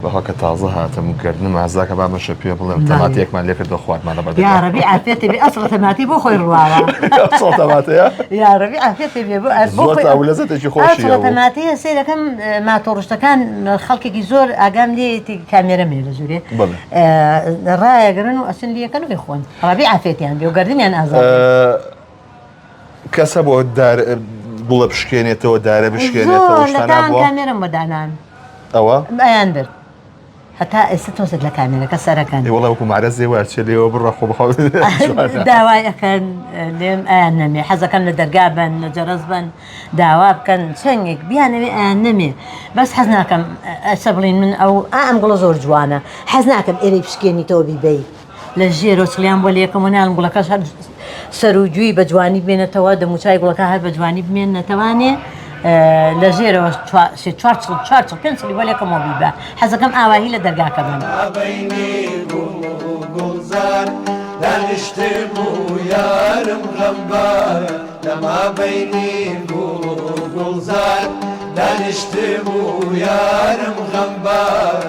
بەها کە تازە هاتمکردن مازاکە با بەشە پێ بڵێم تەماتێکمان لێ کردو خواردمانە بەردەوام یا ڕەبی عافێتی بێ ئەسڵ تەماتی بۆ خۆی ڕواوە تەماتەیە یا ڕەبی عافێتی بێ بۆ زۆر چاولەزەتێکی خۆشیە ئەسڵ تەماتی هەسێ دەکەم ماتۆڕشتەکان خەڵکێکی زۆر ئاگام لێتی کامێرە مێ لە ژوورێ ڕایەگرن و ئەسن لیەکەن و بێخۆن ڕەبی عافێتیان بێ و گەردنیان ئازاد کەسە بۆ بڵە بشکێنێتەوە دارە بشکێنێتەوە شتانە بۆ کامێرەم بەدانان ئەوە ئەیان برد هەتا ئێستا تۆزت لە کامێرەکە سەرەکەن وەڵا وەکو مارە زێوارچێ لێەوە بڕە خۆ بخەوت داوای ئەەکەن لێم ئایان نەمێ حەزەکەن لە دەرگا بن لە جەرەز بن داوا بکەن چەندێک بیانەوێ ئایان نەمێ بەس حەز ناکەم ئەسە بڵین من ئەو ئەم گوڵە زۆر جوانە حەز ناکەم ئێرەی پشکێنیتەوە بیبەی لە ژێرۆ چڵیان بۆ لێکم و ناڵم گوڵەکەش هەر سەرروجووی بە جوانی بێنێتەوە دەموچای گوڵەکە هەر بە جوانی بمێنێتەوانێ لە ژێرەوە 4 5 بۆ لێکەمەوە بیبە حەزەکەم ئاواهی لە دەرگاکە بن دانیشتم و یارم غەمبار لەما بەینی گوڵزار دانیشتم و یارم غەمبار